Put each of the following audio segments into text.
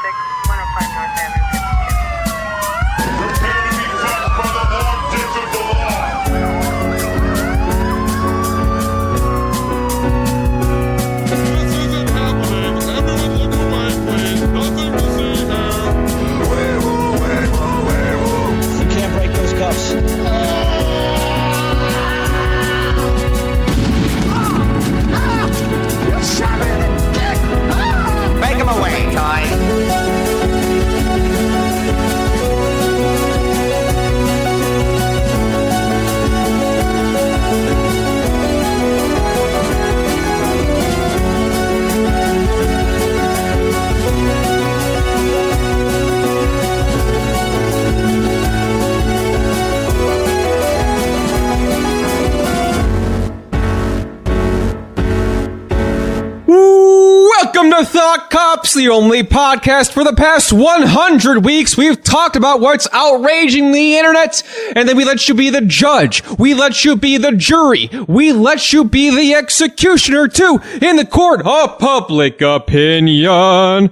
105 North Avenue, 52. Prepare to be fucked by the vortex of the law. This isn't happening. Everyone look away, please. Nothing to see here. You can't break those cuffs. Make him away, Toy. Welcome to Thought Cops, the only podcast for the past 100 weeks. We've talked about what's outraging the internet, and then we let you be the judge. We let you be the jury. We let you be the executioner, too, in the court of public opinion. I'm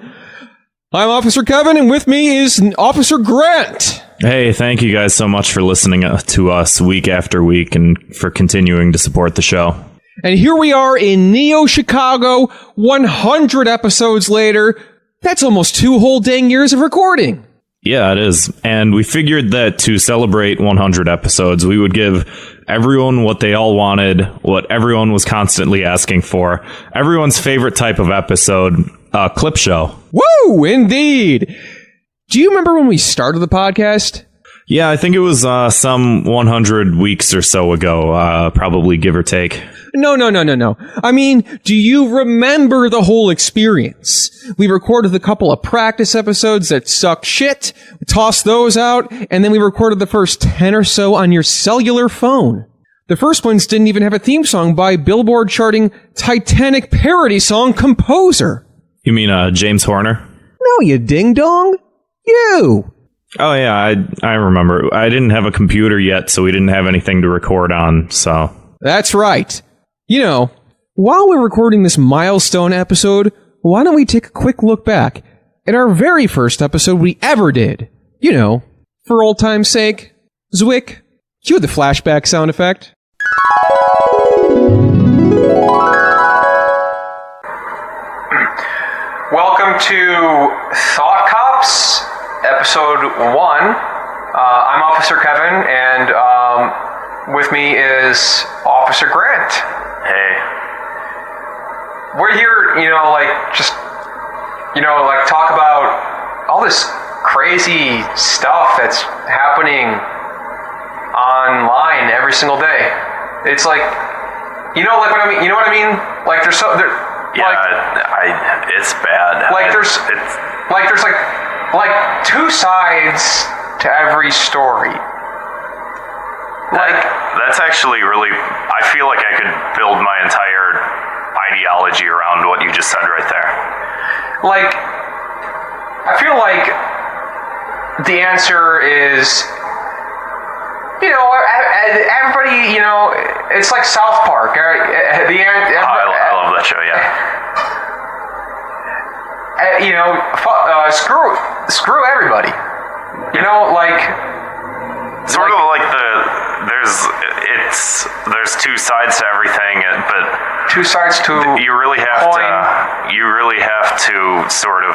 Officer Kevin, and with me is Officer Grant. Hey, thank you guys so much for listening to us week after week and for continuing to support the show. And here we are in Neo Chicago, 100 episodes later. That's almost 2 whole dang years of recording. Yeah, it is. And we figured that to celebrate 100 episodes, we would give everyone what they all wanted, what everyone was constantly asking for, everyone's favorite type of episode, a clip show. Woo! Indeed! Do you remember when we started the podcast? Yeah, I think it was some 100 weeks or so ago, probably give or take. No. I mean, do you remember the whole experience? We recorded a couple of practice episodes that sucked shit, we tossed those out, and then we recorded the first 10 or so on your cellular phone. The first ones didn't even have a theme song by Billboard charting Titanic parody song composer. You mean James Horner? No, you ding-dong. You! Oh, yeah, I remember. I didn't have a computer yet, so we didn't have anything to record on, so... That's right. You know, while we're recording this milestone episode, why don't we take a quick look back at our very first episode we ever did? You know, for old time's sake. Zwick, cue the flashback sound effect. Welcome to Thought Cops, episode 1. I'm Officer Kevin, and with me is Officer Grant. Hey. We're here, talk about all this crazy stuff that's happening online every single day. It's like, what I mean? You know what I mean? Like, there's so... It's bad. There's two sides to every story. That's actually really... I feel like I could build my entire ideology around what you just said right there. I feel like the answer is... everybody, it's like South Park. I love that show, yeah. Screw everybody. Sort of like there's two sides to everything, but two sides to you really have to sort of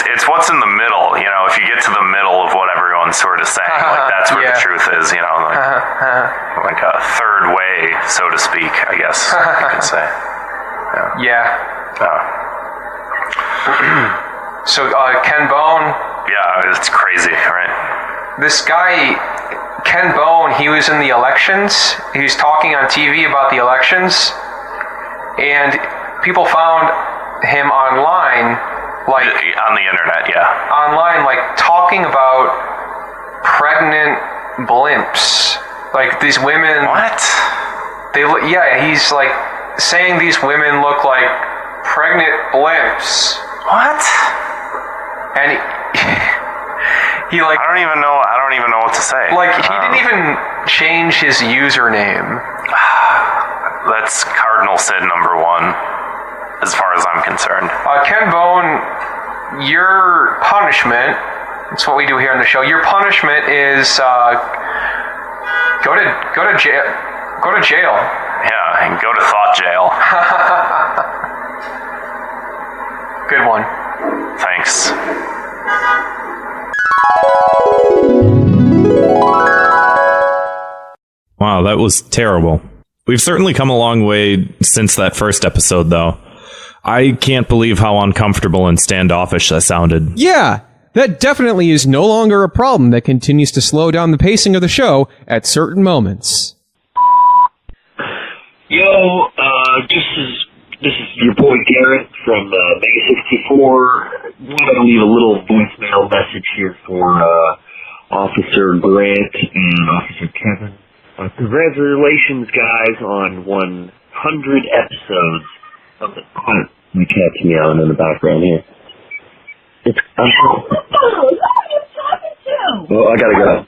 it's what's in the middle. If you get to the middle of what everyone's sort of saying, that's where the truth is. Like a third way, so to speak. I guess you could say. Yeah. So Ken Bone. Yeah, it's crazy, right? This guy, Ken Bone, he was in the elections. He was talking on TV about the elections, and people found him online, on the internet, yeah. Online, talking about pregnant blimps. These women. What? He's saying these women look like pregnant blimps. What? And he I don't even know what to say. He didn't even change his username. That's cardinal sin number 1, as far as I'm concerned. Ken Bone your punishment, it's what we do here on the show, your punishment is go to jail. Go to jail. Yeah, and go to thought jail. Good one. Thanks. Wow, that was terrible. We've certainly come a long way since that first episode, though. I can't believe how uncomfortable and standoffish that sounded. Yeah, that definitely is no longer a problem that continues to slow down the pacing of the show at certain moments. Yo, this is your boy Garrett from Mega 64. Wanted to leave a little voicemail message here for Officer Grant and Officer Kevin. Congratulations, guys, on 100 episodes of the my cat's meowing in the background here. It's Who are you talking to? well, I gotta go.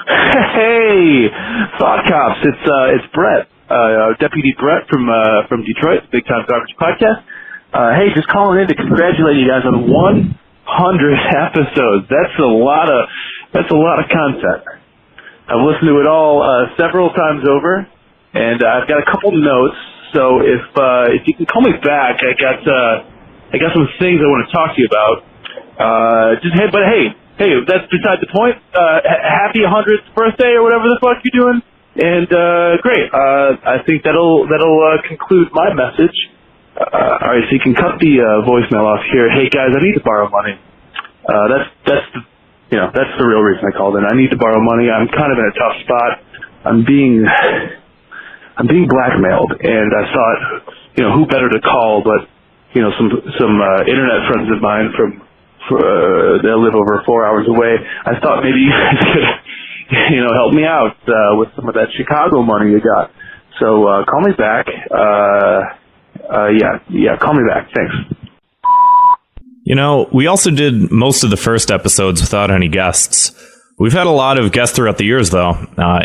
Hey, Thought Cops! It's Brett, Deputy Brett from Detroit, Big Time Garbage Podcast. Hey, just calling in to congratulate you guys on 100 episodes. That's a lot of content. I've listened to it all several times over, and I've got a couple notes. So if you can call me back, I got some things I want to talk to you about. Hey, that's beside the point. Happy 100th birthday or whatever the fuck you're doing. And great. I think that'll conclude my message. All right, so you can cut the voicemail off here. Hey guys, I need to borrow money. That's the real reason I called in. I need to borrow money. I'm kind of in a tough spot. I'm being blackmailed, and I thought, who better to call but some internet friends of mine they live over 4 hours away. I thought maybe you guys could, help me out with some of that Chicago money you got. So call me back. Call me back. Thanks. We also did most of the first episodes without any guests. We've had a lot of guests throughout the years, though.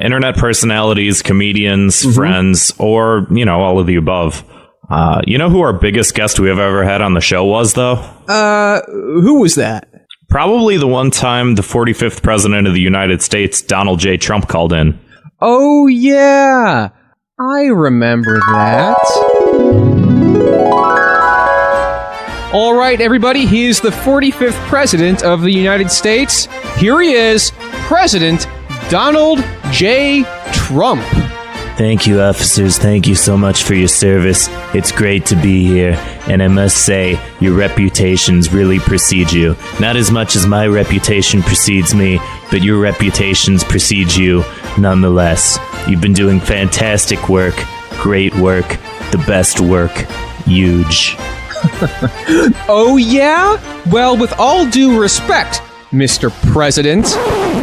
Internet personalities, comedians, friends, or, all of the above. Who our biggest guest we have ever had on the show was, though? Who was that? Probably the one time the 45th president of the United States, Donald J. Trump, called in. Oh, yeah. I remember that. All right, everybody, he is the 45th president of the United States. Here he is, President Donald J. Trump. Thank you, officers. Thank you so much for your service. It's great to be here. And I must say, your reputations really precede you. Not as much as my reputation precedes me, but your reputations precede you nonetheless. You've been doing fantastic work, great work, the best work, huge. Oh, yeah? Well, with all due respect, Mr. President,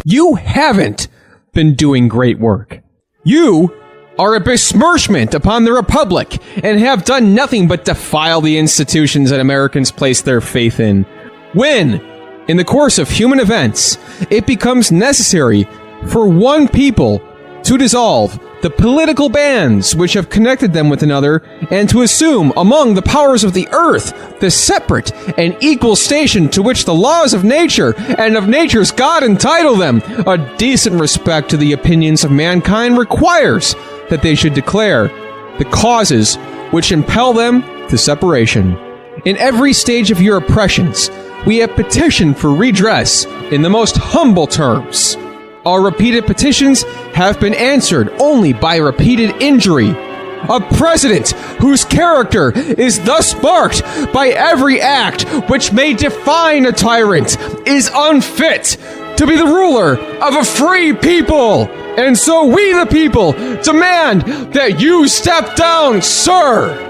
you haven't been doing great work. You are a besmirchment upon the Republic and have done nothing but defile the institutions that Americans place their faith in. When, in the course of human events, it becomes necessary for one people to dissolve the political bands which have connected them with another, and to assume among the powers of the earth the separate and equal station to which the laws of nature and of nature's God entitle them, a decent respect to the opinions of mankind requires that they should declare the causes which impel them to separation. In every stage of your oppressions, we have petitioned for redress in the most humble terms. Our repeated petitions have been answered only by repeated injury. A president whose character is thus marked by every act which may define a tyrant is unfit to be the ruler of a free people. And so we, the people, demand that you step down, sir.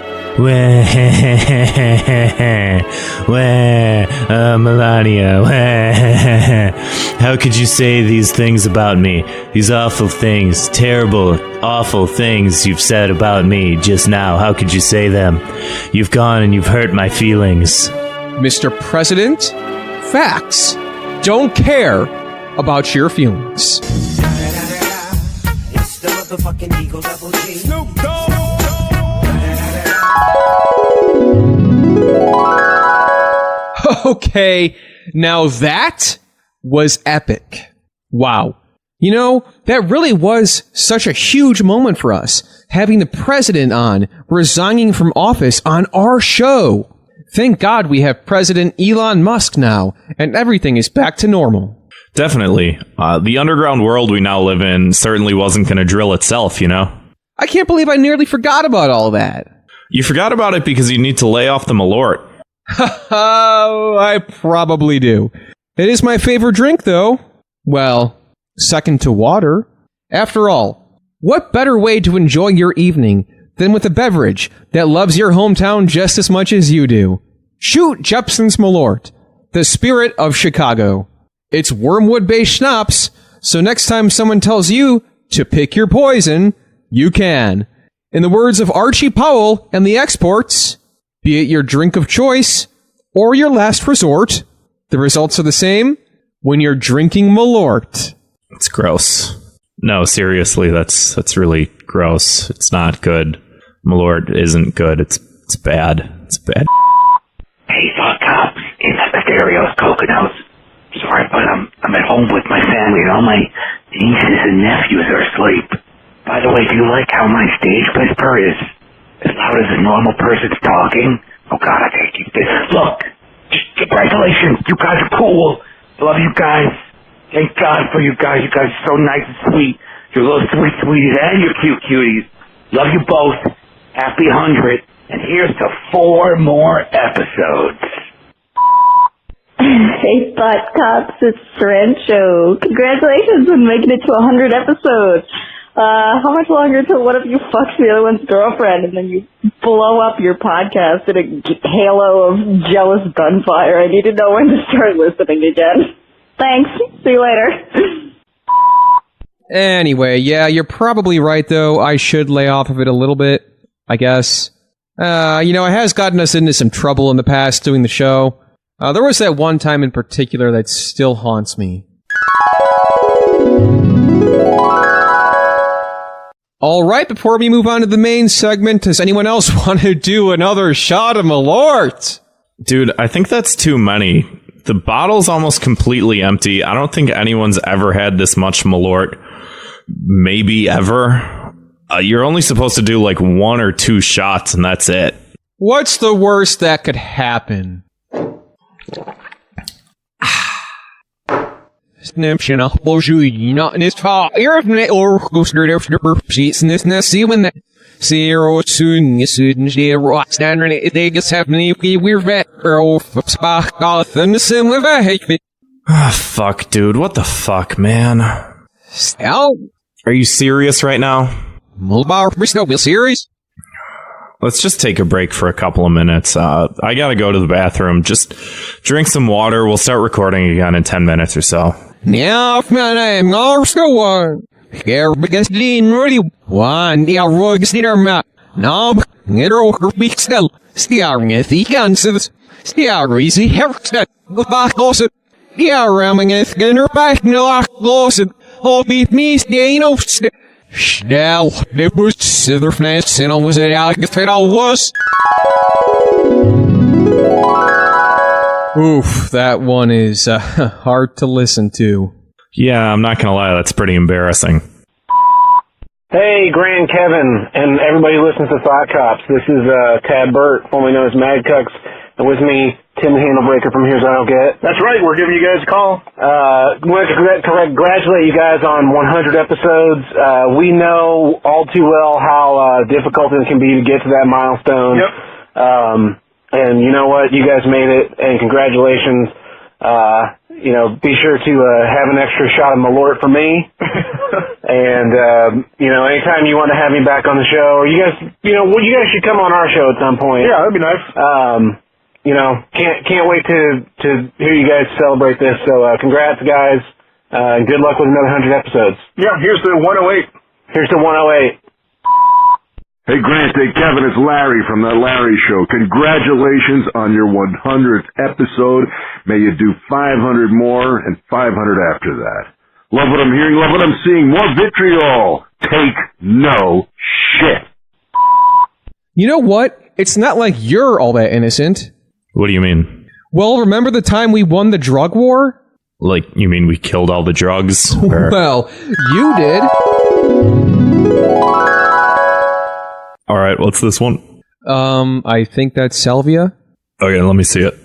Melania, how could you say these things about me? These awful things, terrible, awful things you've said about me just now. How could you say them? You've gone and you've hurt my feelings. Mr. President, facts don't care about your feelings. It's the motherfucking Eagle Double G. Snoop Dogg. Okay, now that was epic. Wow. You know, that really was such a huge moment for us, having the president on, resigning from office on our show. Thank God we have President Elon Musk now, and everything is back to normal. Definitely. The underground world we now live in certainly wasn't going to drill itself, you know? I can't believe I nearly forgot about all that. You forgot about it because you need to lay off the Malort. Oh, I probably do. It is my favorite drink, though. Well, second to water. After all, what better way to enjoy your evening than with a beverage that loves your hometown just as much as you do? Shoot Jepson's Malort, the spirit of Chicago. It's wormwood-based schnapps, so next time someone tells you to pick your poison, you can. In the words of Archie Powell and the Exports, be it your drink of choice or your last resort, the results are the same when you're drinking Malort. It's gross. No, seriously, that's really gross. It's not good. Malort isn't good. It's bad. It's bad. Hey, Thought Cops, it's Asterios Coconuts. Sorry, but I'm at home with my family and all my nieces and nephews are asleep. By the way, do you like how my stage whisper is as loud as a normal person's talking? Oh God, I can't keep this. Look, just congratulations, you guys are cool. Love you guys. Thank God for you guys. You guys are so nice and sweet. You're little sweet sweeties and you're cute cuties. Love you both. Happy 100. And here's to 4 more episodes. Hey, Thought Cops, it's Rancho. Congratulations on making it to 100 episodes. How much longer till one of you fucks the other one's girlfriend and then you blow up your podcast in a halo of jealous gunfire? I need to know when to start listening again. Thanks. See you later. Anyway, yeah, you're probably right, though. I should lay off of it a little bit, I guess. It has gotten us into some trouble in the past doing the show. There was that one time in particular that still haunts me. All right, before we move on to the main segment, does anyone else want to do another shot of Malort? Dude, I think that's too many. The bottle's almost completely empty. I don't think anyone's ever had this much Malort. Maybe ever. You're only supposed to do like 1 or 2 shots, and that's it. What's the worst that could happen? Snapshot not in his fire or coaster after business when that zero soon zero standard they just have many we're vet or spark off and the same with a hate. Fuck, dude. What the fuck, man? Still? Are you serious right now? Mulbar, we're still serious? Let's just take a break for a couple of minutes. I gotta go to the bathroom. Just drink some water. We'll start recording again in 10 minutes or so. Now, my name also one. Here because Dean really one the rugs in our mouth. No, get over big still. Staring at the answers. Staring easy haircut. Goodbye, Lawson. Yeah, ramming it. Get her back, no, Lawson. Oh, beat me, stay no. Snell, it was Sither Fness, and I was it out if it all was. Oof, that one is hard to listen to. Yeah, I'm not gonna lie, that's pretty embarrassing. Hey, Grand Kevin, and everybody listens to Thought Cops. This is Tad Burt, formerly known as Mad Cucks, and with me, Tim the Handlebreaker from Here's What I Don't Get. That's right, we're giving you guys a call. I want to congratulate you guys on 100 episodes. We know all too well how difficult it can be to get to that milestone. Yep. And you know what? You guys made it, and congratulations. Be sure to have an extra shot of Malort for me. And, anytime you want to have me back on the show, or you guys should come on our show at some point. Yeah, that'd be nice. Can't wait to hear you guys celebrate this. So, congrats, guys. And good luck with another 100 episodes. Yeah, here's the 108. Here's the 108. Hey, Grant, hey, Kevin, it's Larry from The Larry Show. Congratulations on your 100th episode. May you do 500 more and 500 after that. Love what I'm hearing, love what I'm seeing. More vitriol. Take no shit. You know what? It's not like you're all that innocent. What do you mean? Well, remember the time we won the drug war? Like, you mean we killed all the drugs? Well, you did. All right, what's this one? I think that's salvia. Okay, let me see it.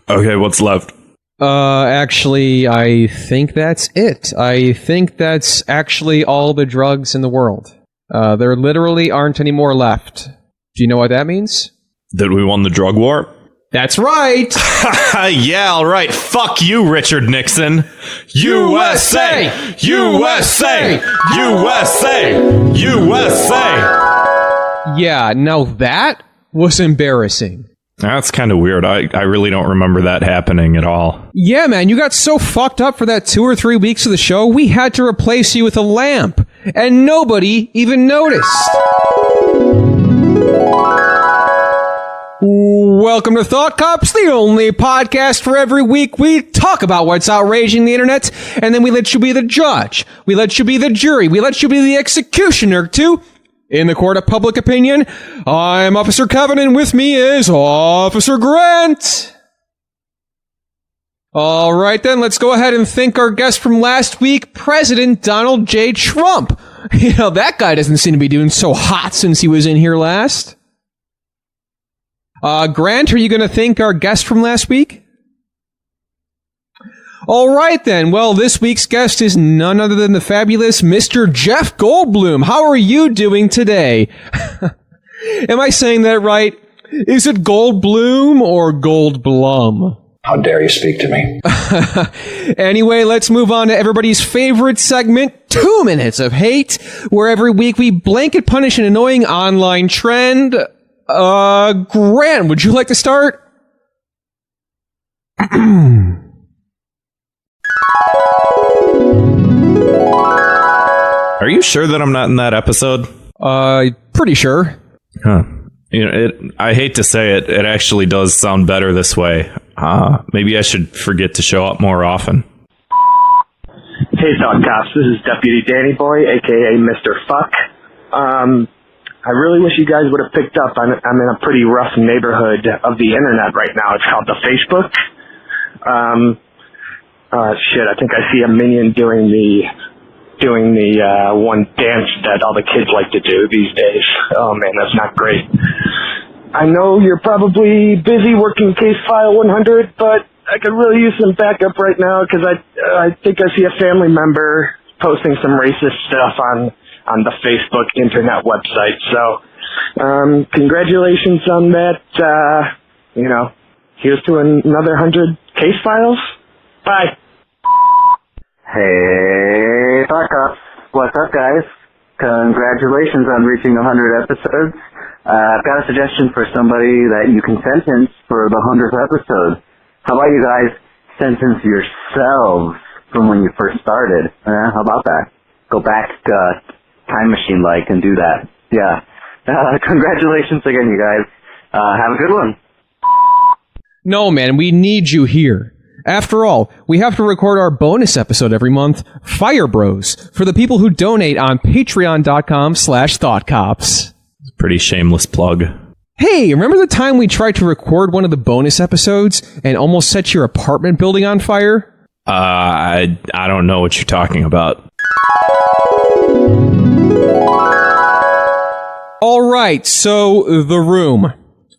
Okay, what's left? Actually, I think that's it. I think that's actually all the drugs in the world. There literally aren't any more left. Do you know what that means? That we won the drug war? That's right! Yeah, all right. Fuck you, Richard Nixon. USA! USA! USA! USA! Yeah, now that was embarrassing. That's kind of weird. I really don't remember that happening at all. Yeah, man, you got so fucked up for that 2 or 3 weeks of the show, we had to replace you with a lamp. And nobody even noticed. Welcome to Thought Cops, the only podcast where every week we talk about what's outraging the internet, and then we let you be the judge, we let you be the jury, we let you be the executioner, too. In the court of public opinion, I'm Officer Kevin, and with me is Officer Grant. All right, then, let's go ahead and thank our guest from last week, President Donald J. Trump. You know, that guy doesn't seem to be doing so hot since he was in here last. Grant, are you going to thank our guest from last week? All right, then. Well, this week's guest is none other than the fabulous Mr. Jeff Goldblum. How are you doing today? Am I saying that right? Is it Goldblum or Goldblum? How dare you speak to me? Anyway, let's move on to everybody's favorite segment, 2 Minutes of Hate, where every week we blanket punish an annoying online trend. Grant, would you like to start? Are you sure that I'm not in that episode? Pretty sure. Huh. You know, I hate to say it, it actually does sound better this way. Maybe I should forget to show up more often. Hey, Thought Cops, this is Deputy Danny Boy, a.k.a. Mr. Fuck. I really wish you guys would have picked up. I'm in a pretty rough neighborhood of the internet right now. It's called the Facebook. Shit, I think I see a minion doing the one dance that all the kids like to do these days. Oh man, that's not great. I know you're probably busy working case file 100, but I could really use some backup right now because I think I see a family member posting some racist stuff on the Facebook internet website. So, congratulations on that. Here's to another 100 case files. Bye. Hey, Thought Cops. What's up, guys? Congratulations on reaching 100 episodes. I've got a suggestion for somebody that you can sentence for the 100th episode. How about you guys sentence yourselves from when you first started? How about that? Go back, time machine like, and do that. Yeah. Congratulations again, you guys. Have a good one. No, man, we need you here. After all, we have to record our bonus episode every month, Fire Bros, for the people who donate on patreon.com/thoughtcops. Pretty shameless plug. Hey, remember the time we tried to record one of the bonus episodes and almost set your apartment building on fire? I don't know what you're talking about. All right, so The Room.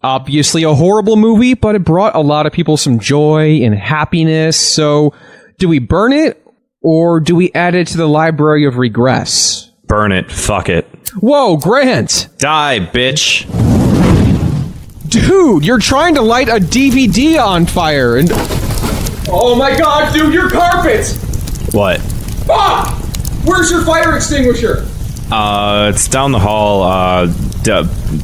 Obviously a horrible movie, but it brought a lot of people some joy and happiness. So, do we burn it Or do we add it to the library of regress? Burn it. Fuck it. Whoa, Grant! Die, bitch. Dude, you're trying to light a DVD on fire and... Oh my god, dude, your carpet! What? Fuck! Where's your fire extinguisher? It's down the hall,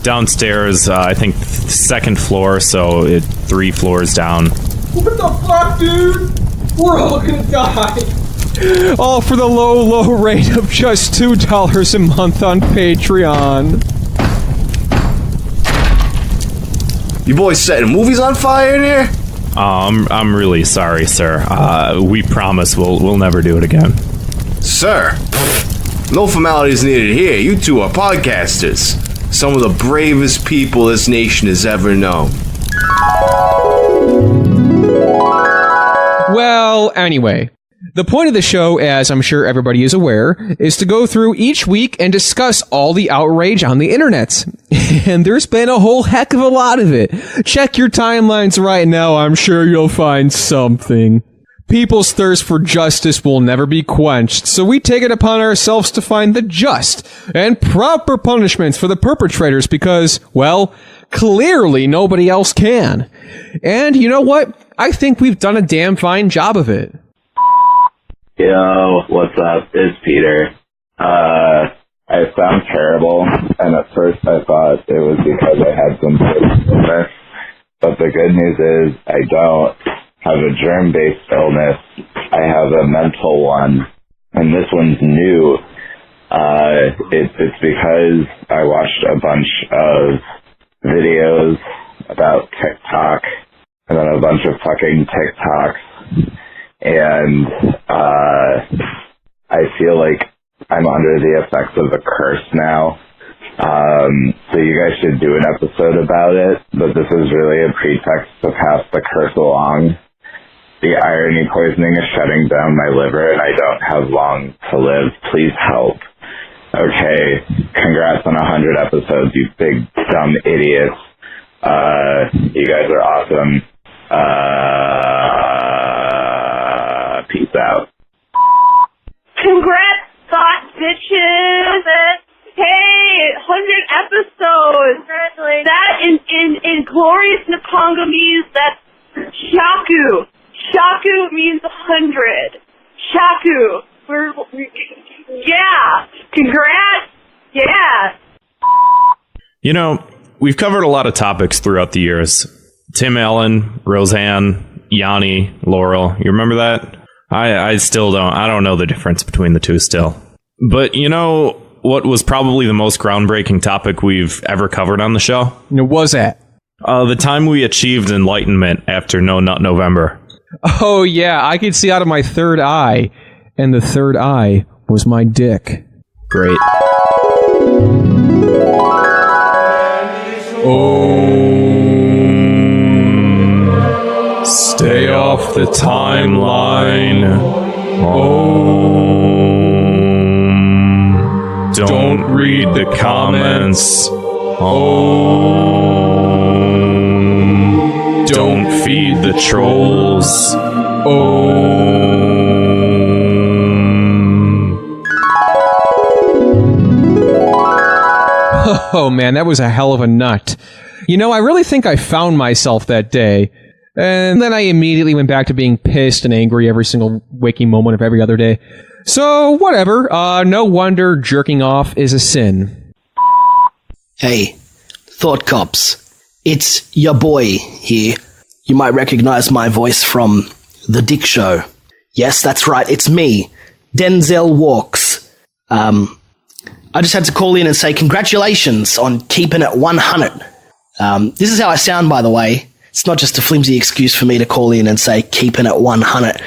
downstairs, I think second floor, so 3 floors down. What the fuck, dude? We're all gonna die. All for the low rate of just $2 a month on Patreon. You boys setting movies on fire in here? I'm really sorry, sir. We promise we'll never do it again. Sir, no formalities needed here. You two are podcasters. Some of the bravest people this nation has ever known. Well, anyway, the point of the show, as I'm sure everybody is aware, is to go through each week and discuss all the outrage on the internet. And there's been a whole heck of a lot of it. Check your timelines right now, I'm sure you'll find something. People's thirst for justice will never be quenched, so we take it upon ourselves to find the just and proper punishments for the perpetrators because, well, clearly nobody else can. And you know what? I think we've done a damn fine job of it. Yo, what's up? It's Peter. I sound terrible, and at first I thought it was because I had some illness, but the good news is I don't have a germ-based illness. I have a mental one, and this one's new. It's because I watched a bunch of videos about TikTok, and then a bunch of fucking TikToks, and I feel like I'm under the effects of a curse now. So you guys should do an episode about it, but this is really a pretext to pass the curse along. The irony poisoning is shutting down my liver, and I don't have long to live. Please help. Okay, congrats on 100 episodes, you big dumb idiots. You guys are awesome. Peace out. Congrats, thought bitches! Hey, 100 episodes! Congratulations. That in glorious Nepongolese, that's Shaku. Shaku means 100. Shaku. Yeah. Congrats. Yeah. You know, we've covered a lot of topics throughout the years. Tim Allen, Roseanne, Yanni, Laurel. You remember that? I still don't. I don't know the difference between the two still. But you know what was probably the most groundbreaking topic we've ever covered on the show? What was that? The time we achieved enlightenment after No Nut November. Oh, yeah. I could see out of my third eye. And the third eye was my dick. Great. Stay off the timeline. Don't read the comments. Don't feed the trolls. Oh man, that was a hell of a nut. You know, I really think I found myself that day. And then I immediately went back to being pissed and angry every single waking moment of every other day. So, whatever. No wonder jerking off is a sin. Hey, Thought Cops. It's your boy here. You might recognize my voice from The Dick Show. Yes, that's right, it's me, Denzel Walks. I just had to call in and say congratulations on keeping it 100. This is how I sound, by the way. It's not just a flimsy excuse for me to call in and say keeping it 100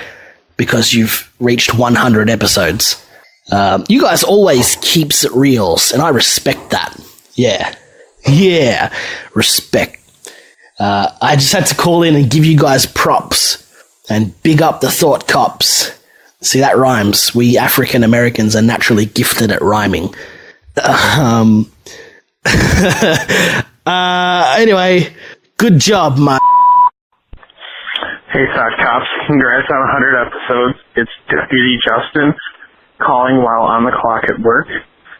because you've reached 100 episodes. You guys always keeps it reals, and I respect that. Yeah, respect. I just had to call in and give you guys props and big up the Thought Cops. See, that rhymes. We African Americans are naturally gifted at rhyming. Anyway, good job, my. Hey, Sock Cops. Congrats on 100 episodes. It's Deputy Justin calling while on the clock at work.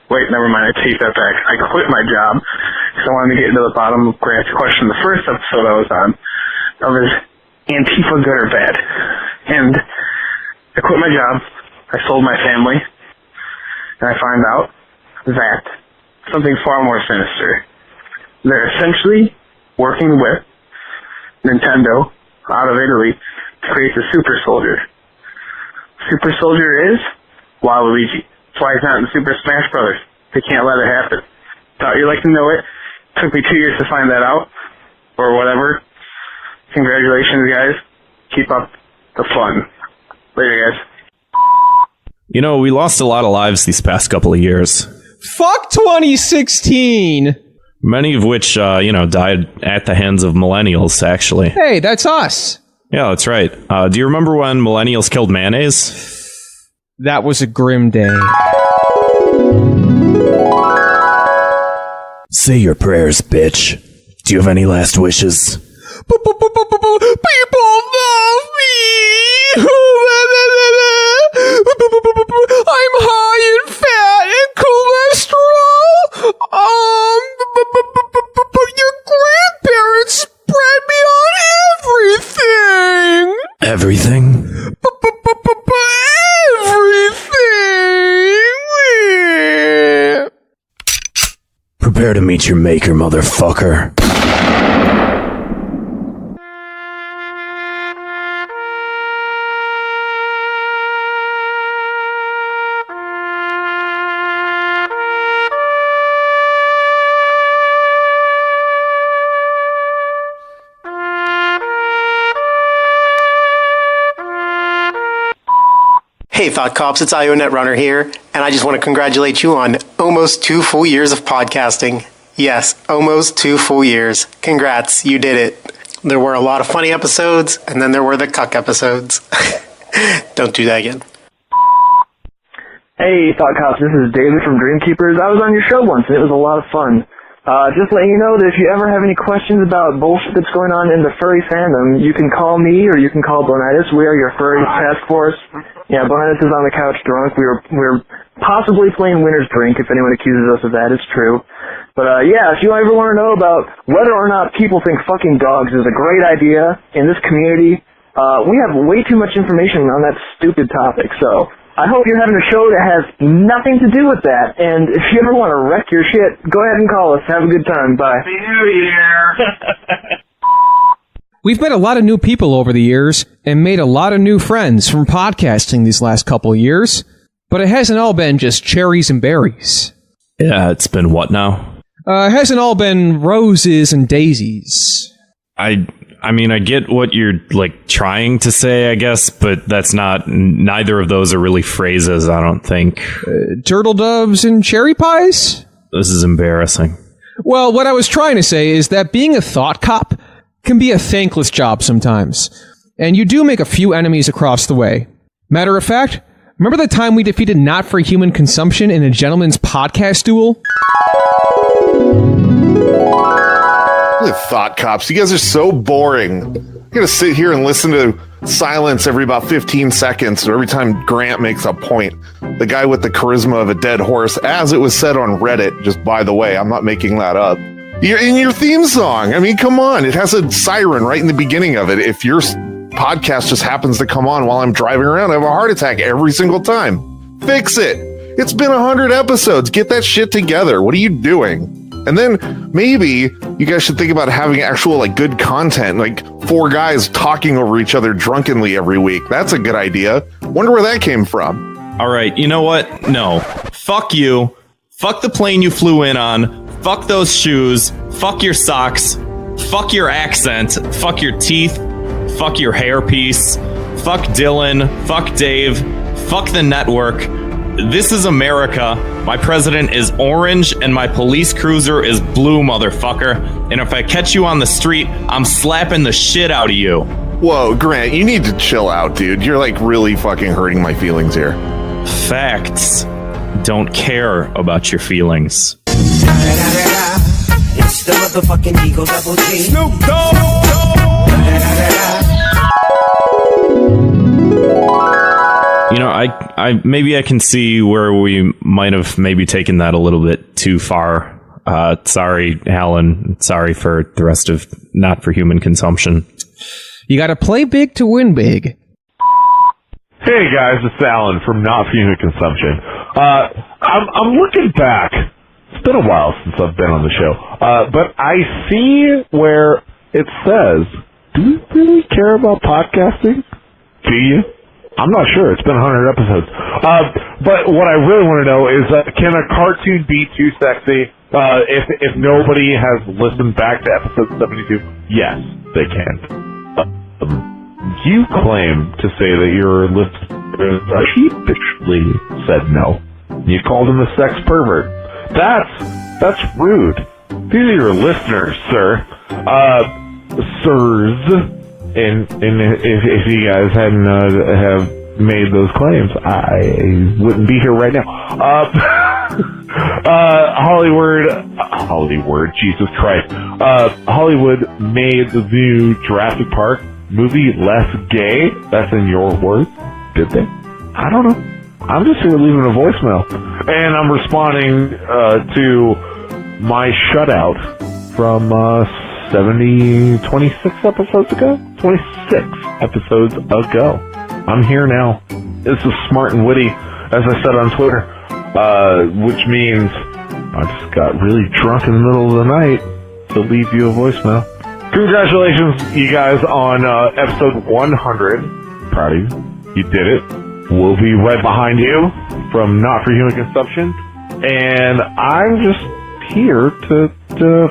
Wait, never mind. I take that back. I quit my job because I wanted to get into the bottom of Grant's question. The first episode I was on of his Antifa good or bad. And I quit my job. I sold my family. And I find out that something far more sinister. They're essentially working with Nintendo out of Italy to create the Super Soldier. Super Soldier is Waluigi. That's why he's not in Super Smash Brothers. They can't let it happen. Thought you'd like to know it. Took me 2 years to find that out. Or whatever. Congratulations, guys. Keep up the fun. Later, guys. You know, we lost a lot of lives these past couple of years. Fuck 2016! Many of which, died at the hands of millennials, actually. Hey, that's us. Yeah, that's right. Do you remember when millennials killed mayonnaise? That was a grim day. Say your prayers, bitch. Do you have any last wishes? People love me! I'm high and fat and cholesterol! Your grandparents spread me on everything! Everything? Everything! Prepare to meet your maker, motherfucker. Hey, Thought Cops, it's IoNet Runner here, and I just want to congratulate you on almost 2 full years of podcasting. Yes, almost 2 full years. Congrats, you did it. There were a lot of funny episodes, and then there were the cuck episodes. Don't do that again. Hey, Thought Cops, this is David from Dreamkeepers. I was on your show once, and it was a lot of fun. Just letting you know that if you ever have any questions about bullshit that's going on in the furry fandom, you can call me or you can call Bonitis. We are your furry task force. Yeah, Bonitis is on the couch drunk. We're possibly playing winner's drink if anyone accuses us of that. It's true. But yeah, if you ever want to know about whether or not people think fucking dogs is a great idea in this community, we have way too much information on that stupid topic. So I hope you're having a show that has nothing to do with that. And if you ever want to wreck your shit, go ahead and call us. Have a good time. Bye. New Year. We've met a lot of new people over the years and made a lot of new friends from podcasting these last couple of years, but it hasn't all been just cherries and berries. Yeah, it's been what now? It hasn't all been roses and daisies. I mean, I get what you're, trying to say, I guess, but that's not... Neither of those are really phrases, I don't think. Turtle doves and cherry pies? This is embarrassing. Well, what I was trying to say is that being a thought cop can be a thankless job sometimes. And you do make a few enemies across the way. Matter of fact, remember the time we defeated Not For Human Consumption in a gentleman's podcast duel? The Thought Cops, you guys are so boring. I'm gonna sit here and listen to silence every about 15 seconds or every time Grant makes a point. The guy with the charisma of a dead horse, as it was said on Reddit, just by the way, I'm not making that up. You're in your theme song. I mean, come on. It has a siren right in the beginning of it. If your podcast just happens to come on while I'm driving around, I have a heart attack every single time. Fix it. It's been 100 episodes. Get that shit together. What are you doing? And then maybe you guys should think about having actual good content, like 4 guys talking over each other drunkenly every week. That's a good idea. Wonder where that came from. All right, you know what? No. Fuck you. Fuck the plane you flew in on. Fuck those shoes. Fuck your socks. Fuck your accent. Fuck your teeth. Fuck your hairpiece. Fuck Dylan. Fuck Dave. Fuck the network. This is America. My president is orange and my police cruiser is blue, motherfucker. And if I catch you on the street, I'm slapping the shit out of you. Whoa, Grant, you need to chill out, dude. You're really fucking hurting my feelings here. Facts. Don't care about your feelings. It's the motherfucking Eagle Double G. Snoop Dogg. I maybe I can see where we might have maybe taken that a little bit too far. Sorry, Alan. Sorry for the rest of Not for Human Consumption. You got to play big to win big. Hey guys, it's Alan from Not for Human Consumption. I'm looking back. It's been a while since I've been on the show, but I see where it says, "Do you really care about podcasting? Do you?" I'm not sure. It's been 100 episodes. But what I really want to know is, can a cartoon be too sexy? If nobody has listened back to episode 72, yes, they can. You claim to say that your listeners sheepishly said no. You called him a sex pervert. That's rude. These are your listeners, sir. Sirs. And if you guys hadn't have made those claims, I wouldn't be here right now. Hollywood, Jesus Christ. Hollywood made the new Jurassic Park movie less gay. That's in your words. Did they? I don't know. I'm just here leaving a voicemail. And I'm responding to my shutout from 26 episodes ago? 26 episodes ago. I'm here now. This is smart and witty, as I said on Twitter, which means I just got really drunk in the middle of the night to leave you a voicemail. Congratulations, you guys, on episode 100. Proud of you. You did it. We'll be right behind you from Not for Human Consumption. And I'm just here to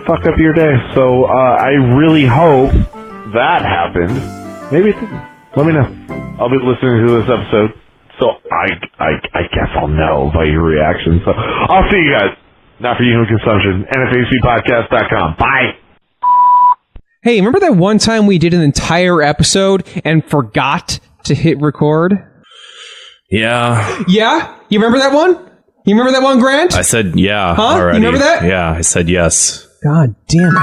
fuck up your day. So I really hope that happened. Maybe it didn't. Let me know. I'll be listening to this episode, so I guess I'll know by your reaction. So I'll see you guys. Not for Human Consumption. NFACpodcast.com. Bye. Hey, remember that one time we did an entire episode and forgot to hit record? Yeah. Yeah? You remember that one? You remember that one, Grant? I said yeah. Huh? Already. You remember that? Yeah, I said yes. God damn it.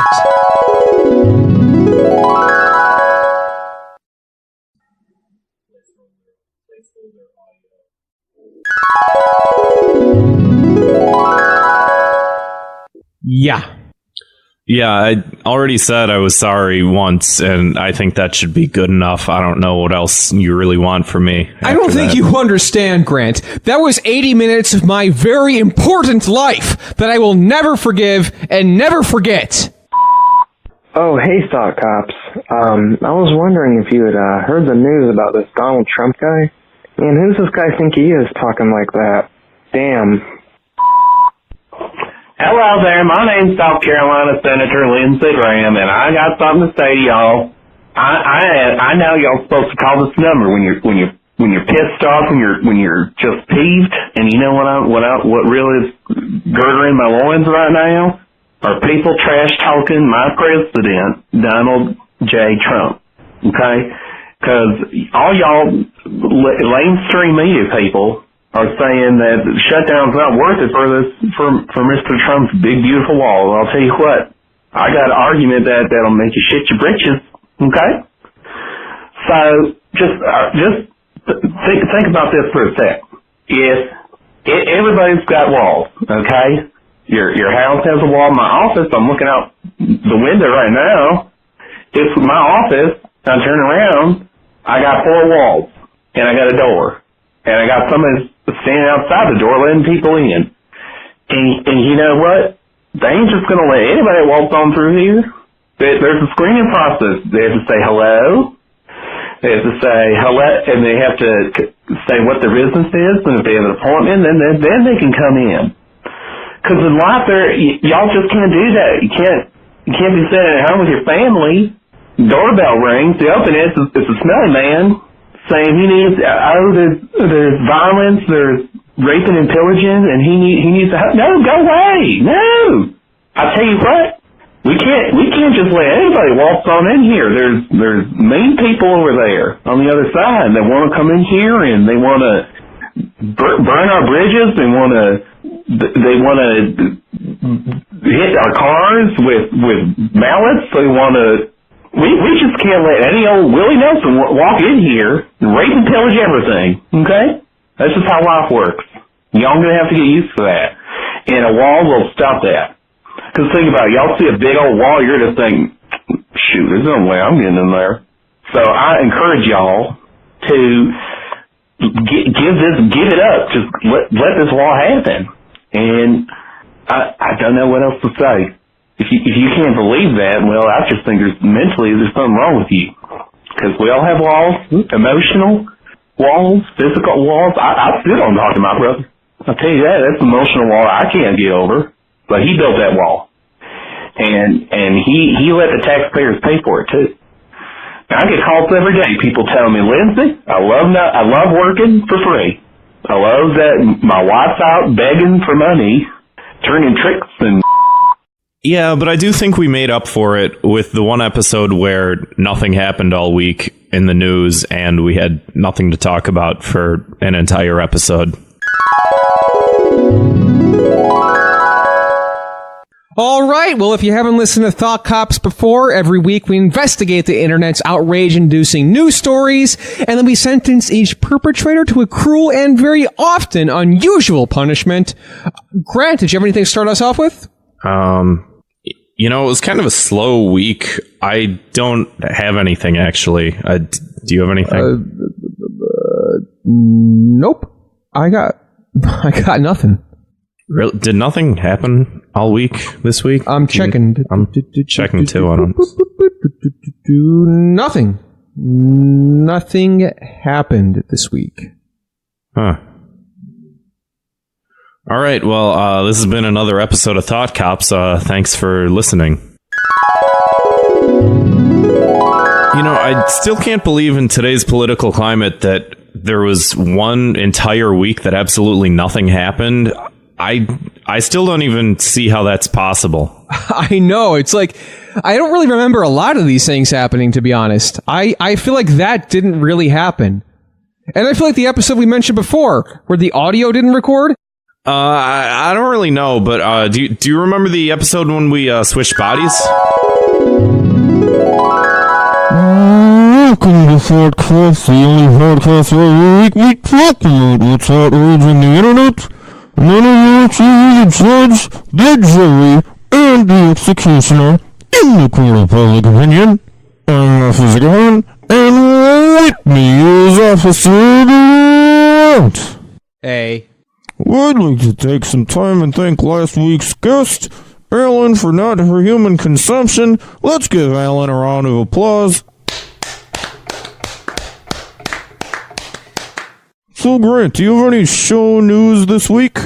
Yeah. Yeah, I already said I was sorry once, and I think that should be good enough. I don't know what else you really want from me. I don't think you understand, Grant. That was 80 minutes of my very important life that I will never forgive and never forget. Oh, hey, Stock Cops. I was wondering if you had heard the news about this Donald Trump guy. Man, who's this guy think he is talking like that? Damn. Hello there, my name's South Carolina Senator Lindsey Graham, and I got something to say to y'all. I know y'all supposed to call this number when you're pissed off, when you're just peeved, and you know what really is girdering my loins right now are people trash talking my president, Donald J. Trump. Okay, because all y'all mainstream media people are saying that the shutdown's not worth it for Mr. Trump's big beautiful wall. I'll tell you what, I got an argument that'll make you shit your britches. Okay, so just think about this for a sec. If everybody's got walls, okay, your house has a wall. My office, I'm looking out the window right now. It's my office. I turn around, I got 4 walls, and I got a door. And I got somebody standing outside the door letting people in. And you know what? They ain't just going to let anybody walk on through here. There's a screening process. They have to say hello. They have to say hello, and they have to say what their business is. And if they have an appointment, then they can come in. Because in life, y'all just can't do that. You can't be sitting at home with your family. Doorbell rings. You open it. It's a smelly man saying he needs, there's violence, there's raping and pillaging, and he needs to help. No, go away. No. I tell you what, we can't just let anybody walk on in here. There's mean people over there on the other side that want to come in here and they want to burn our bridges. They want to hit our cars with mallets. They want to. We just can't let any old Willie Nelson walk in here and rape and pillage everything, okay? That's just how life works. Y'all gonna have to get used to that. And a wall will stop that. Because think about it, y'all see a big old wall, you're just thinking, shoot, there's no way I'm getting in there. So I encourage y'all to give it up. Just let this wall happen. And I don't know what else to say. If you can't believe that, well, I just think there's something wrong with you. Because we all have walls, emotional walls, physical walls. I still don't talk to my brother. I'll tell you that's an emotional wall I can't get over. But he built that wall. And he let the taxpayers pay for it too. Now, I get calls every day. People tell me, Lindsay, I love working for free. I love that my wife's out begging for money, turning tricks and... Yeah, but I do think we made up for it with the one episode where nothing happened all week in the news and we had nothing to talk about for an entire episode. All right. Well, if you haven't listened to Thought Cops before, every week we investigate the internet's outrage-inducing news stories, and then we sentence each perpetrator to a cruel and very often unusual punishment. Grant, did you have anything to start us off with? It was kind of a slow week. I don't have anything, actually. Do you have anything? Nope. I got nothing. Really? Did nothing happen all week this week? I'm checking. I'm checking too. I don't. Nothing. Nothing happened this week. Huh. All right. Well, this has been another episode of Thought Cops. Thanks for listening. I still can't believe in today's political climate that there was one entire week that absolutely nothing happened. I still don't even see how that's possible. I know. It's like, I don't really remember a lot of these things happening, to be honest. I feel like that didn't really happen. And I feel like the episode we mentioned before, where the audio didn't record. I don't really know, but do you remember the episode when we switched bodies? Welcome to Thought Cops, the only podcast where every week we talk about what's outraging the internet. None of which is the judge, the jury, and the executioner in the court of public opinion. I'm Officer Glenn, and with me is Officer Grant. Hey. I'd like to take some time and thank last week's guest, Alan, for not her human consumption. Let's give Alan a round of applause. So, Grant, do you have any show news this week?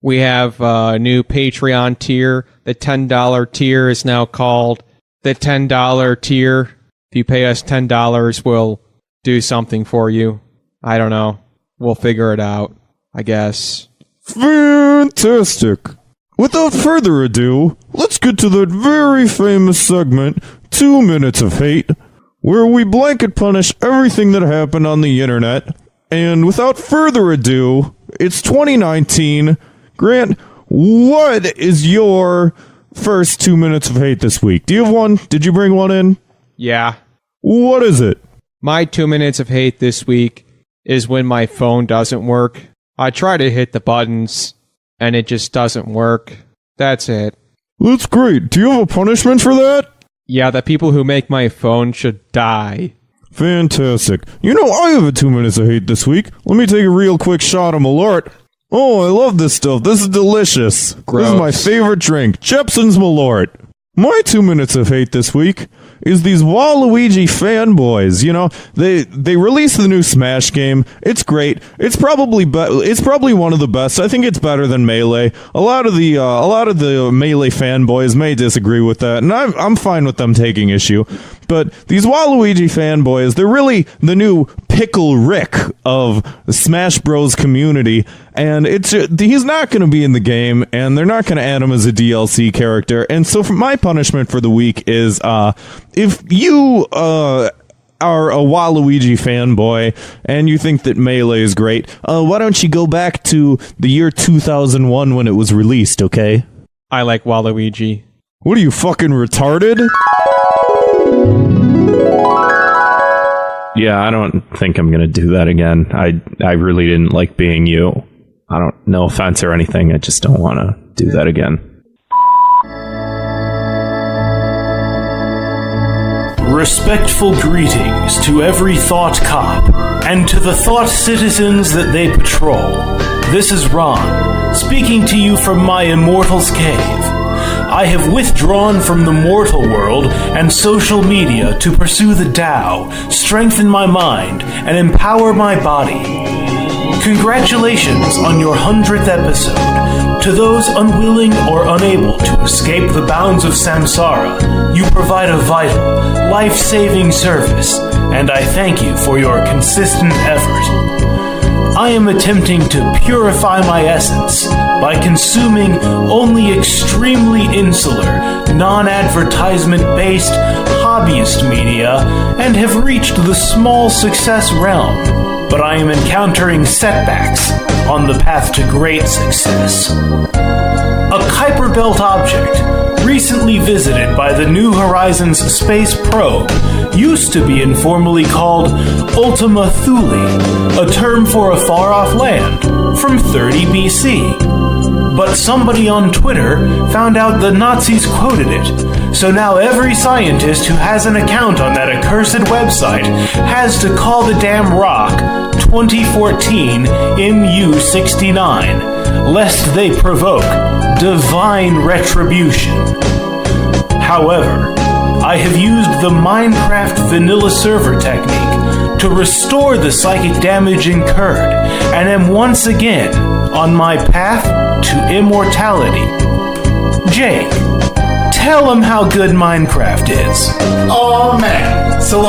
We have a new Patreon tier. The $10 tier is now called the $10 tier. If you pay us $10, we'll do something for you. I don't know. We'll figure it out, I guess. Fantastic. Without further ado, let's get to that very famous segment, 2 Minutes of Hate, where we blanket punish everything that happened on the internet. And without further ado, it's 2019. Grant, what is your first 2 minutes of hate this week? Do you have one? Did you bring one in? Yeah. What is it? My 2 minutes of hate this week is when my phone doesn't work. I try to hit the buttons, and it just doesn't work. That's it. That's great. Do you have a punishment for that? Yeah, the people who make my phone should die. Fantastic. I have a 2 minutes of hate this week. Let me take a real quick shot of Malort. Oh, I love this stuff. This is delicious. Gross. This is my favorite drink, Jepson's Malort. My 2 minutes of hate this week is these Waluigi fanboys. They released the new Smash game. It's great. It's probably one of the best. I think it's better than Melee. A lot of the Melee fanboys may disagree with that, and I'm fine with them taking issue. But these Waluigi fanboys, they're really the new Pickle Rick of the Smash Bros community, and he's not going to be in the game, and they're not going to add him as a DLC character. And so for my punishment for the week is, if you are a Waluigi fanboy and you think that Melee is great, why don't you go back to the year 2001 when it was released, okay? I like Waluigi. What are you, fucking retarded? Yeah, I don't think I'm gonna do that again. I really didn't like being you. I don't, no offense or anything, I just don't want to do that again. Respectful greetings to every Thought Cop and to the Thought citizens that they patrol. This is Ron, speaking to you from my Immortal's Cave. I have withdrawn from the mortal world and social media to pursue the Tao, strengthen my mind, and empower my body. Congratulations on your 100th episode. To those unwilling or unable to escape the bounds of samsara, you provide a vital, life-saving service, and I thank you for your consistent effort. I am attempting to purify my essence by consuming only extremely insular, non-advertisement-based, hobbyist media, and have reached the small success realm. But I am encountering setbacks on the path to great success. A Kuiper Belt object, recently visited by the New Horizons space probe, used to be informally called Ultima Thule, a term for a far-off land, from 30 BC. But somebody on Twitter found out the Nazis quoted it, so now every scientist who has an account on that accursed website has to call the damn rock 2014 MU69, lest they provoke divine retribution. However, I have used the Minecraft vanilla server technique to restore the psychic damage incurred, and am once again on my path to immortality. Jake, tell them how good Minecraft is. Oh man, so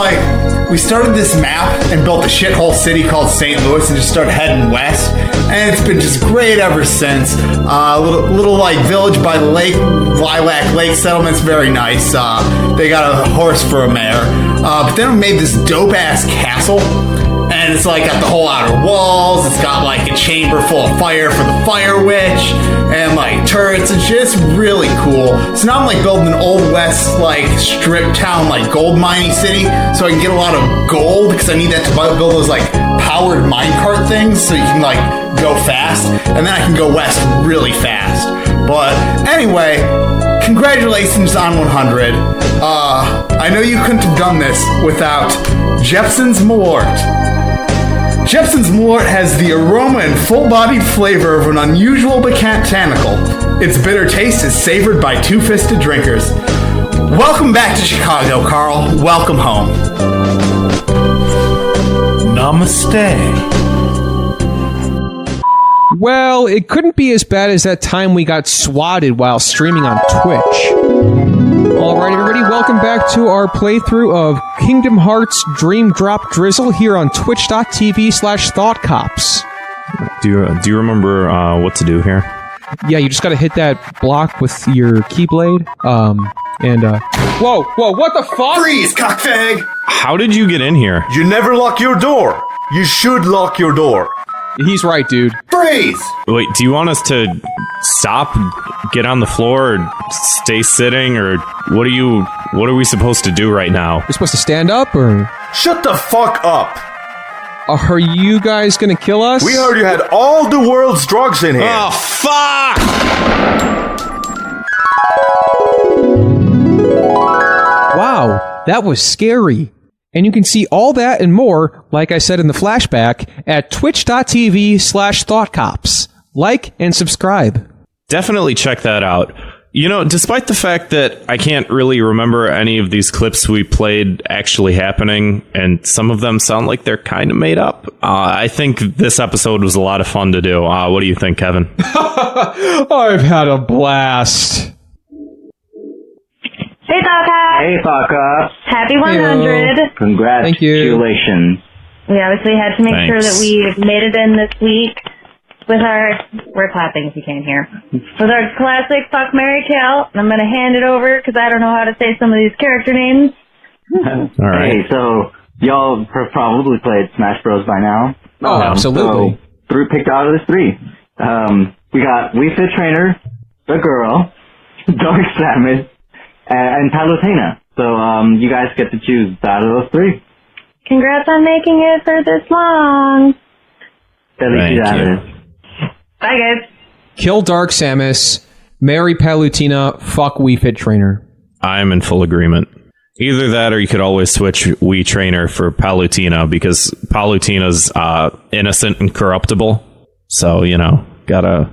we started this map and built a shithole city called St. Louis and just started heading west, and it's been just great ever since. Little village by the lake, Lilac Lake settlement's very nice. They got a horse for a mayor, but then we made this dope ass castle. And it's got the whole outer walls. It's got a chamber full of fire for the fire witch, and turrets and shit. It's really cool. So now I'm building an old west strip town gold mining city, so I can get a lot of gold because I need that to build those powered minecart things, so you can go fast, and then I can go west really fast. But anyway, congratulations on 100. I know you couldn't have done this without Jeppson's Malort. Jeppson's Malort has the aroma and full-bodied flavor of an unusual botanical. Its bitter taste is savored by two-fisted drinkers. Welcome back to Chicago, Carl. Welcome home. Namaste. Well, it couldn't be as bad as that time we got swatted while streaming on Twitch. Alright everybody, welcome back to our playthrough of Kingdom Hearts Dream Drop Drizzle here on twitch.tv/thoughtcops. Do you remember what to do here? Yeah, you just gotta hit that block with your keyblade, whoa, what the fuck? Freeze, cockfag! How did you get in here? You never lock your door. You should lock your door. He's right, dude. Freeze! Wait, do you want us to stop, get on the floor, or stay sitting, or what are we supposed to do right now? We're supposed to stand up, or? Shut the fuck up! Are you guys gonna kill us? We heard you had all the world's drugs in here. Oh, fuck! Wow, that was scary. And you can see all that and more, like I said in the flashback, at twitch.tv/thoughtcops. Like and subscribe. Definitely check that out. You know, despite the fact that I can't really remember any of these clips we played actually happening, and some of them sound like they're kind of made up, I think this episode was a lot of fun to do. What do you think, Kevin? I've had a blast. Hey, Thought. Hey, Thought. Happy 100. Congratulations. Thank you. We obviously had to make sure Thanks. that we made it in this week with we're clapping if you can't hear, with our classic Fuck, Marry, Kill. And I'm going to hand it over because I don't know how to say some of these character names. All right. Hey, so y'all probably played Smash Bros. By now. Oh, absolutely. So, picked out of the three. We got Wii Fit Trainer, The Girl, Dark Samus, and Palutena. So you guys get to choose out of those three. Congrats on making it for this long. Thank you. Bye, guys. Kill Dark Samus, marry Palutena, fuck Wii Fit Trainer. I'm in full agreement. Either that or you could always switch Wii Trainer for Palutena because Palutena's innocent and corruptible. So, you know, gotta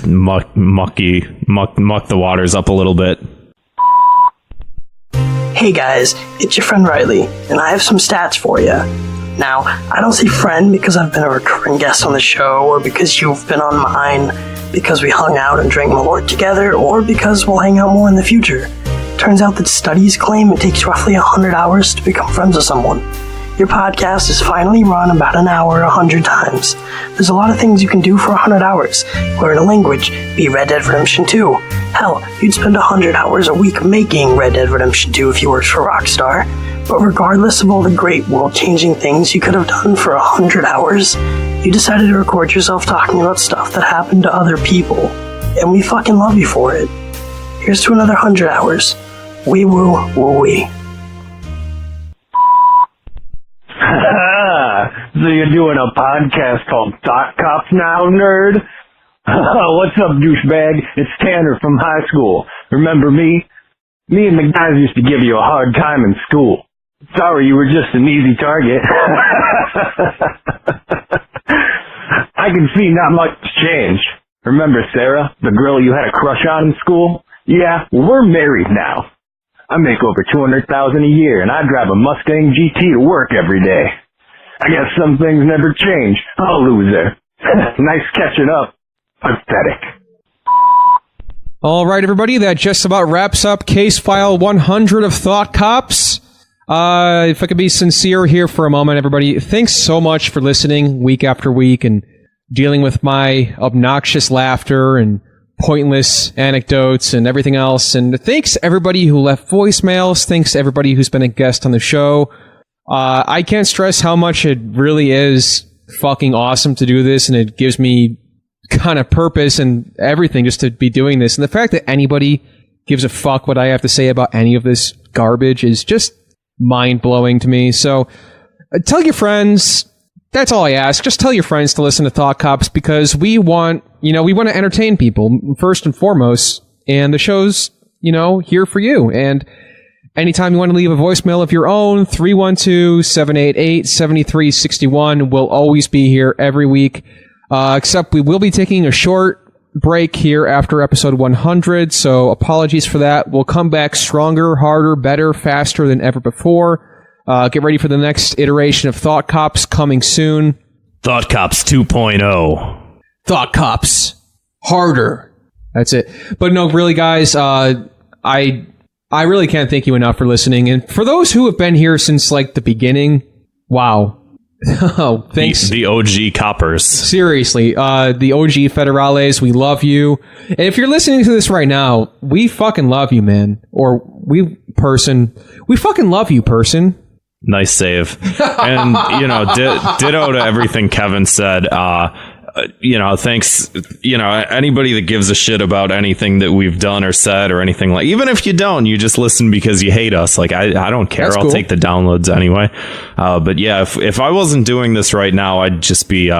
muck the waters up a little bit. Hey guys, it's your friend Riley, and I have some stats for you. Now, I don't say friend because I've been a recurring guest on the show, or because you've been on mine, because we hung out and drank Malort together, or because we'll hang out more in the future. Turns out that studies claim it takes roughly 100 hours to become friends with someone. Your podcast is finally run about an hour 100 times. There's a lot of things you can do for 100 hours. Learn a language, beat Red Dead Redemption 2. Hell, you'd spend 100 hours a week making Red Dead Redemption 2 if you worked for Rockstar. But regardless of all the great world-changing things you could have done for 100 hours, you decided to record yourself talking about stuff that happened to other people. And we fucking love you for it. Here's to another 100 hours. Wee woo woo wee. So you're doing a podcast called Thought Cops now, nerd? What's up, douchebag? It's Tanner from high school. Remember me? Me and the guys used to give you a hard time in school. Sorry, you were just an easy target. I can see not much changed. Remember Sarah, the girl you had a crush on in school? Yeah, well, we're married now. I make over $200,000 a year, and I drive a Mustang GT to work every day. I guess some things never change. Oh, loser. Nice catching up. Pathetic. All right, everybody, that just about wraps up Case File 100 of Thought Cops. If I could be sincere here for a moment, everybody, thanks so much for listening week after week and dealing with my obnoxious laughter and pointless anecdotes and everything else. And thanks everybody who left voicemails. Thanks everybody who's been a guest on the show. I can't stress how much it really is fucking awesome to do this, and it gives me kind of purpose and everything just to be doing this. And the fact that anybody gives a fuck what I have to say about any of this garbage is just mind-blowing to me. So tell your friends. That's all I ask. Just tell your friends to listen to Thought Cops, because we want to entertain people first and foremost, and the show's, here for you. And anytime you want to leave a voicemail of your own, 312-788-7361. We'll always be here every week, except we will be taking a short break here after episode 100, so apologies for that. We'll come back stronger, harder, better, faster than ever before. Get ready for the next iteration of Thought Cops coming soon. Thought Cops 2.0. Thought Cops. Harder. That's it. But no, really, guys, I really can't thank you enough for listening. And for those who have been here since, the beginning, wow. Oh, thanks. The OG coppers. Seriously, the OG federales, we love you. And if you're listening to this right now, we fucking love you, man. Or we fucking love you, person. Nice save. And, ditto to everything Kevin said. Thanks, anybody that gives a shit about anything that we've done or said or anything, even if you don't, you just listen because you hate us. I don't care. That's I'll cool. Take the downloads anyway. But yeah, if I wasn't doing this right now, I'd just be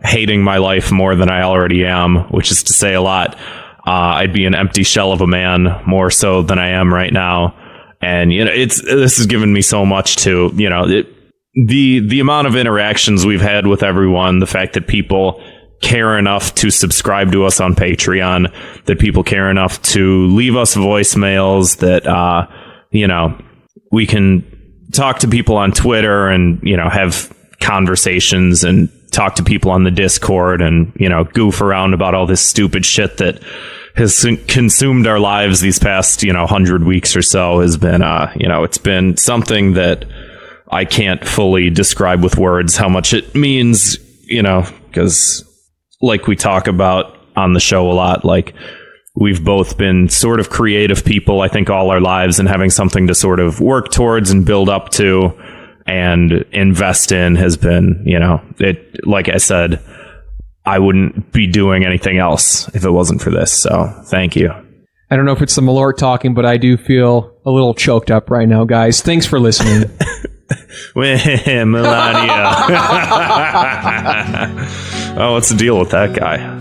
hating my life more than I already am, which is to say a lot. I'd be an empty shell of a man more so than I am right now. And, this has given me so much to, the amount of interactions we've had with everyone, the fact that people care enough to subscribe to us on Patreon, that people care enough to leave us voicemails, that, we can talk to people on Twitter and, have conversations and talk to people on the Discord and, goof around about all this stupid shit that has consumed our lives these past, 100 weeks or so has been, it's been something that I can't fully describe with words how much it means, because like we talk about on the show a lot, we've both been sort of creative people, I think, all our lives, and having something to sort of work towards and build up to and invest in has been, it, like I said, I wouldn't be doing anything else if it wasn't for this. So thank you. I don't know if it's the Malort talking, but I do feel a little choked up right now, guys. Thanks for listening. Melania. Oh, what's the deal with that guy?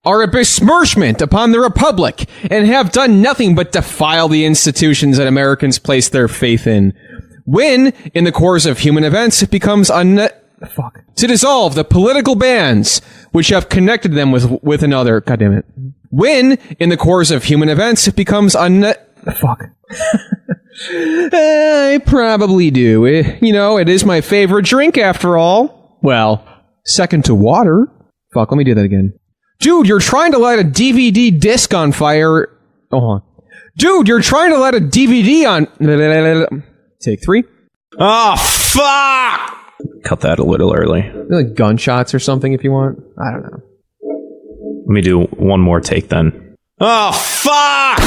Are a besmirchment upon the Republic, and have done nothing but defile the institutions that Americans place their faith in. When, in the course of human events, it becomes to dissolve the political bands which have connected them with another. God damn it. When, in the course of human events, it becomes I probably do. It is my favorite drink after all. Well, second to water. Fuck, let me do that again. Dude, you're trying to light a DVD disc on fire. Hold on. Dude, you're trying to light a DVD on... Take 3. Oh, fuck! Cut that a little early. Like gunshots or something if you want. I don't know. Let me do one more take then. Oh, fuck!